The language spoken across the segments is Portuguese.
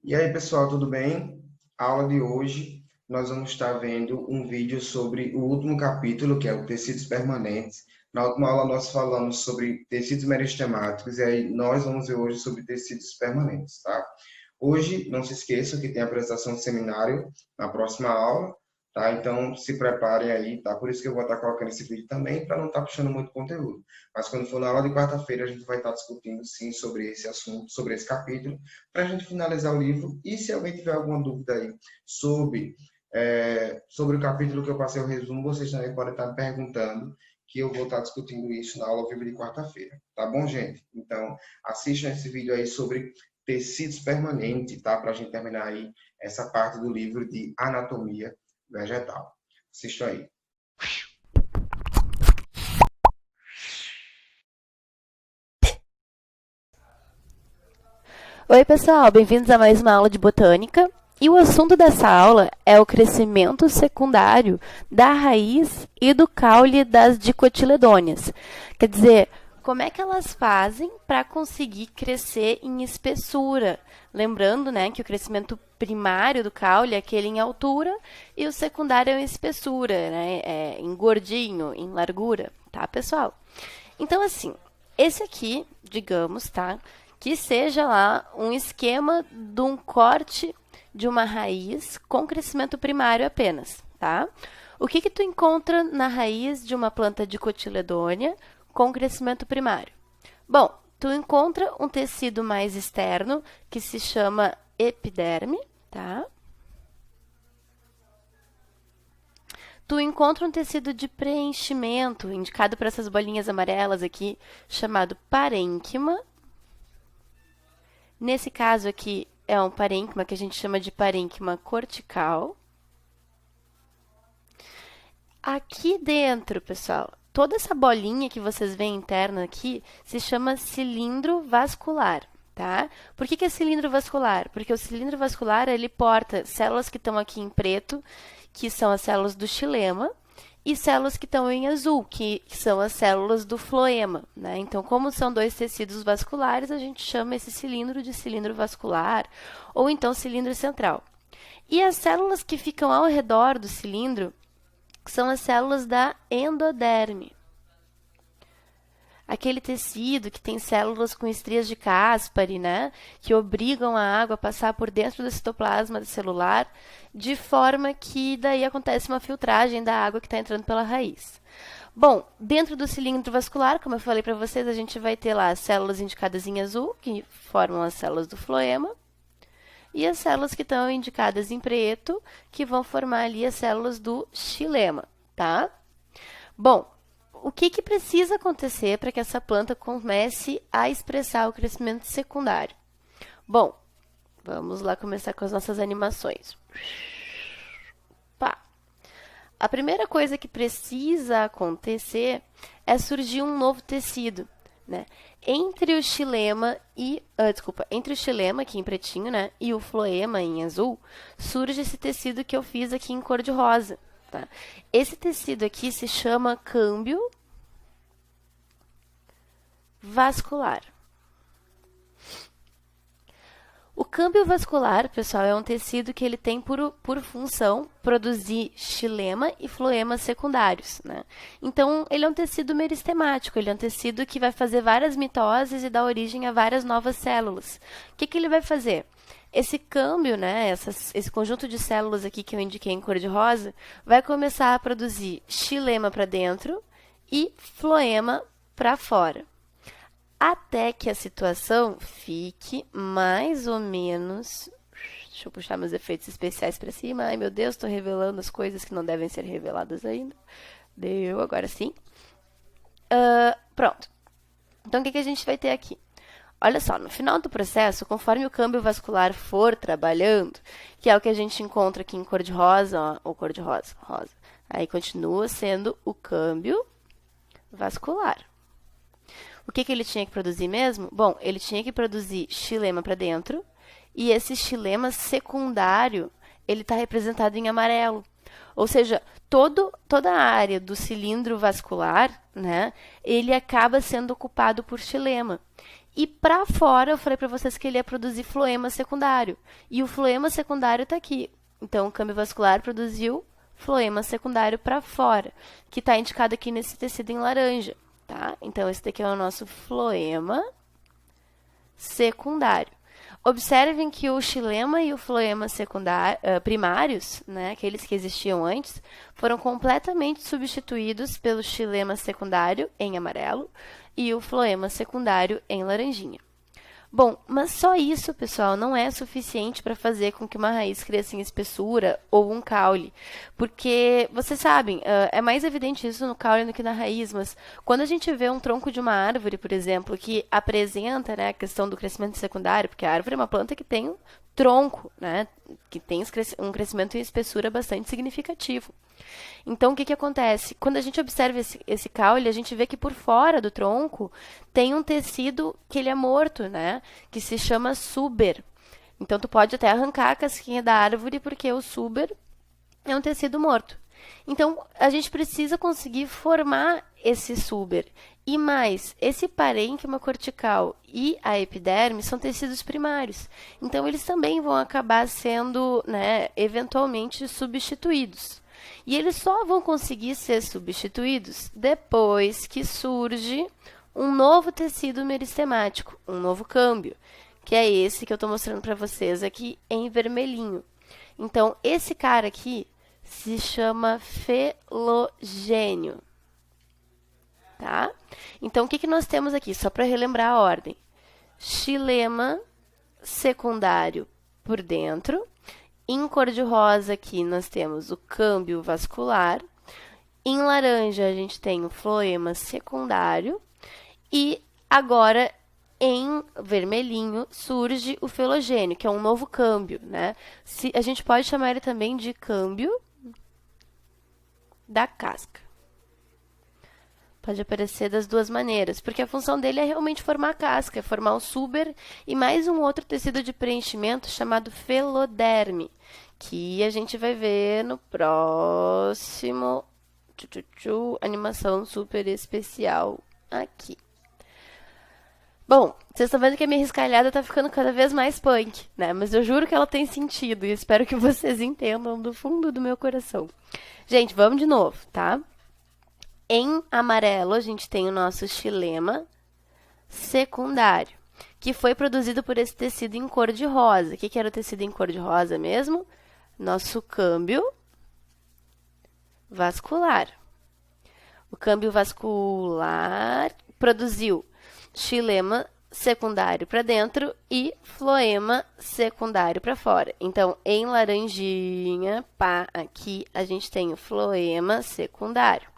E aí, pessoal, tudo bem? A aula de hoje, nós vamos estar vendo um vídeo sobre o último capítulo, que é o tecidos permanentes. Na última aula, nós falamos sobre tecidos meristemáticos, e aí nós vamos ver hoje sobre tecidos permanentes, tá? Hoje, não se esqueçam que tem a apresentação de seminário na próxima aula, tá? Então, se preparem aí, tá? Por isso que eu vou estar colocando esse vídeo também, para não estar puxando muito conteúdo. Mas quando for na aula de quarta-feira, a gente vai estar discutindo, sim, sobre esse assunto, sobre esse capítulo, para a gente finalizar o livro. E se alguém tiver alguma dúvida aí sobre o capítulo que eu passei o resumo, vocês também podem estar me perguntando, que eu vou estar discutindo isso na aula ao vivo de quarta-feira. Tá bom, gente? Então, assistam esse vídeo aí sobre tecidos permanentes, tá? Para a gente terminar aí essa parte do livro de anatomia vegetal. Assistam aí. Oi, pessoal, bem-vindos a mais uma aula de botânica. E o assunto dessa aula é o crescimento secundário da raiz e do caule das dicotiledôneas. Quer dizer, como é que elas fazem para conseguir crescer em espessura? Lembrando, né, que o crescimento primário do caule é aquele em altura e o secundário é em espessura, né, em gordinho, em largura, tá, pessoal? Então, assim, esse aqui, digamos, tá? Que seja lá um esquema de um corte de uma raiz com crescimento primário apenas, tá? O que tu encontra na raiz de uma planta dicotiledônea com crescimento primário? Bom, tu encontra um tecido mais externo que se chama epiderme, tá? Tu encontra um tecido de preenchimento, indicado por essas bolinhas amarelas aqui, chamado parênquima. Nesse caso aqui, é um parênquima que a gente chama de parênquima cortical. Aqui dentro, pessoal, toda essa bolinha que vocês veem interna aqui se chama cilindro vascular, tá? Por que é cilindro vascular? Porque o cilindro vascular, ele porta células que estão aqui em preto, que são as células do xilema, e células que estão em azul, que são as células do floema, né? Então, como são dois tecidos vasculares, a gente chama esse cilindro de cilindro vascular, ou então cilindro central. E as células que ficam ao redor do cilindro são as células da endoderme. Aquele tecido que tem células com estrias de Caspary, né, que obrigam a água a passar por dentro do citoplasma celular, de forma que daí acontece uma filtragem da água que está entrando pela raiz. Bom, dentro do cilindro vascular, como eu falei para vocês, a gente vai ter lá as células indicadas em azul, que formam as células do floema, e as células que estão indicadas em preto, que vão formar ali as células do xilema, tá? Bom, o que precisa acontecer para que essa planta comece a expressar o crescimento secundário? Bom, vamos lá começar com as nossas animações. Pá. A primeira coisa que precisa acontecer é surgir um novo tecido, né? Entre o xilema entre o xilema aqui em pretinho, né, e o floema em azul, surge esse tecido que eu fiz aqui em cor de rosa, tá? Esse tecido aqui se chama câmbio vascular. O câmbio vascular, pessoal, é um tecido que ele tem por função produzir xilema e floema secundários, né? Então, ele é um tecido meristemático, ele é um tecido que vai fazer várias mitoses e dar origem a várias novas células. O que ele vai fazer? Esse câmbio, né, esse conjunto de células aqui que eu indiquei em cor de rosa, vai começar a produzir xilema para dentro e floema para fora, até que a situação fique mais ou menos... Deixa eu puxar meus efeitos especiais para cima. Ai, meu Deus, estou revelando as coisas que não devem ser reveladas ainda. Deu, agora sim. Pronto. Então, o que a gente vai ter aqui? Olha só, no final do processo, conforme o câmbio vascular for trabalhando, que é o que a gente encontra aqui em cor de rosa, ó, ou cor de rosa, rosa, aí continua sendo o câmbio vascular. O que ele tinha que produzir mesmo? Bom, ele tinha que produzir xilema para dentro, e esse xilema secundário, ele está representado em amarelo. Ou seja, toda a área do cilindro vascular, né, ele acaba sendo ocupado por xilema. E para fora, eu falei para vocês que ele ia produzir floema secundário. E o floema secundário está aqui. Então, o câmbio vascular produziu floema secundário para fora, que está indicado aqui nesse tecido em laranja, tá? Então, esse daqui é o nosso floema secundário. Observem que o xilema e o floema primários, né, aqueles que existiam antes, foram completamente substituídos pelo xilema secundário em amarelo e o floema secundário em laranjinha. Bom, mas só isso, pessoal, não é suficiente para fazer com que uma raiz cresça em espessura ou um caule, porque, vocês sabem, é mais evidente isso no caule do que na raiz, mas quando a gente vê um tronco de uma árvore, por exemplo, que apresenta, né, a questão do crescimento secundário, porque a árvore é uma planta que tem um tronco, né, que tem um crescimento em espessura bastante significativo. Então, o que acontece? Quando a gente observa esse caule, a gente vê que por fora do tronco tem um tecido que ele é morto, né? Que se chama suber. Então, tu pode até arrancar a casquinha da árvore, porque o suber é um tecido morto. Então, a gente precisa conseguir formar esse suber. E mais, esse parênquima cortical e a epiderme são tecidos primários. Então, eles também vão acabar sendo, né, eventualmente substituídos. E eles só vão conseguir ser substituídos depois que surge um novo tecido meristemático, um novo câmbio, que é esse que eu estou mostrando para vocês aqui em vermelhinho. Então, esse cara aqui se chama felogênio, tá? Então, o que nós temos aqui? Só para relembrar a ordem. Xilema secundário por dentro. Em cor de rosa aqui nós temos o câmbio vascular. Em laranja a gente tem o floema secundário. E agora em vermelhinho surge o felogênio, que é um novo câmbio, né? A gente pode chamar ele também de câmbio da casca. Pode aparecer das duas maneiras, porque a função dele é realmente formar a casca, é formar o suber e mais um outro tecido de preenchimento chamado feloderme, que a gente vai ver no próximo animação super especial aqui. Bom, vocês estão vendo que a minha riscalhada está ficando cada vez mais punk, né? Mas eu juro que ela tem sentido e espero que vocês entendam do fundo do meu coração. Gente, vamos de novo, tá? Em amarelo, a gente tem o nosso xilema secundário, que foi produzido por esse tecido em cor de rosa. O que era o tecido em cor de rosa mesmo? Nosso câmbio vascular. O câmbio vascular produziu xilema secundário para dentro e floema secundário para fora. Então, em laranjinha, pá, aqui a gente tem o floema secundário.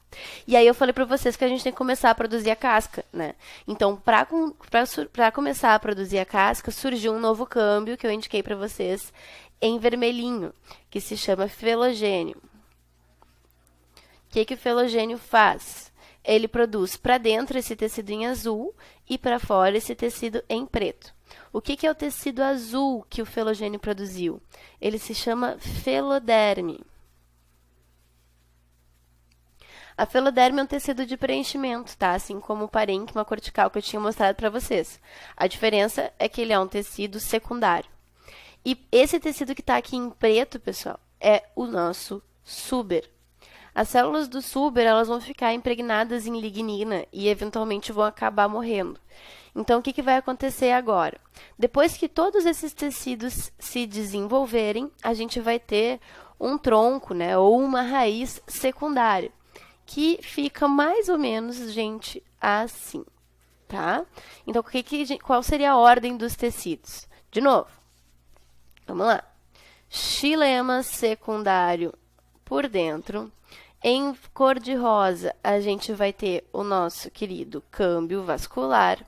E aí eu falei para vocês que a gente tem que começar a produzir a casca, né? Então, para começar a produzir a casca, surgiu um novo câmbio que eu indiquei para vocês em vermelhinho, que se chama felogênio. O que o felogênio faz? Ele produz para dentro esse tecido em azul e para fora esse tecido em preto. O que é o tecido azul que o felogênio produziu? Ele se chama feloderme. A feloderme é um tecido de preenchimento, tá? Assim como o parênquima cortical que eu tinha mostrado para vocês. A diferença é que ele é um tecido secundário. E esse tecido que está aqui em preto, pessoal, é o nosso suber. As células do suber, elas vão ficar impregnadas em lignina e eventualmente vão acabar morrendo. Então, o que vai acontecer agora? Depois que todos esses tecidos se desenvolverem, a gente vai ter um tronco, né, ou uma raiz secundária, que fica mais ou menos, gente, assim, tá? Então, qual seria a ordem dos tecidos? De novo, vamos lá. Xilema secundário por dentro. Em cor de rosa, a gente vai ter o nosso querido câmbio vascular,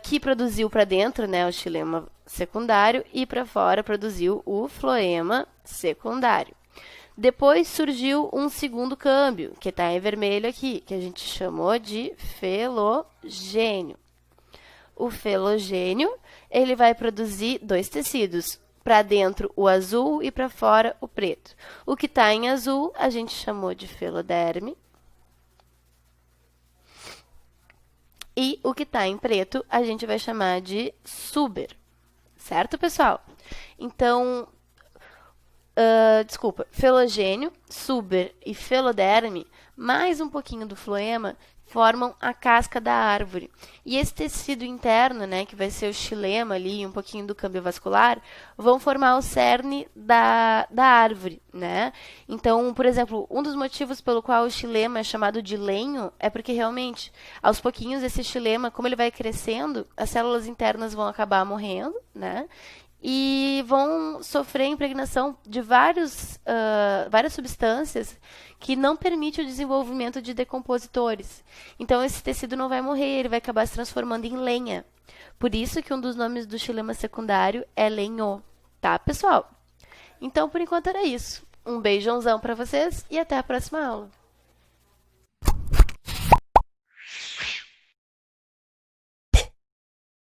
que produziu para dentro, né, o xilema secundário, e para fora produziu o floema secundário. Depois surgiu um segundo câmbio, que está em vermelho aqui, que a gente chamou de felogênio. O felogênio, ele vai produzir dois tecidos, para dentro o azul e para fora o preto. O que está em azul, a gente chamou de feloderme. E o que está em preto a gente vai chamar de suber. Certo, pessoal? Então, felogênio, suber e feloderme, mais um pouquinho do floema, formam a casca da árvore. E esse tecido interno, né, que vai ser o xilema ali, um pouquinho do câmbio vascular, vão formar o cerne da árvore, né? Então, por exemplo, um dos motivos pelo qual o xilema é chamado de lenho é porque realmente, aos pouquinhos, esse xilema, como ele vai crescendo, as células internas vão acabar morrendo, né? E vão sofrer impregnação de várias substâncias que não permitem o desenvolvimento de decompositores. Então, esse tecido não vai morrer, ele vai acabar se transformando em lenha. Por isso que um dos nomes do xilema secundário é lenho, tá, pessoal? Então, por enquanto era isso. Um beijãozão para vocês e até a próxima aula.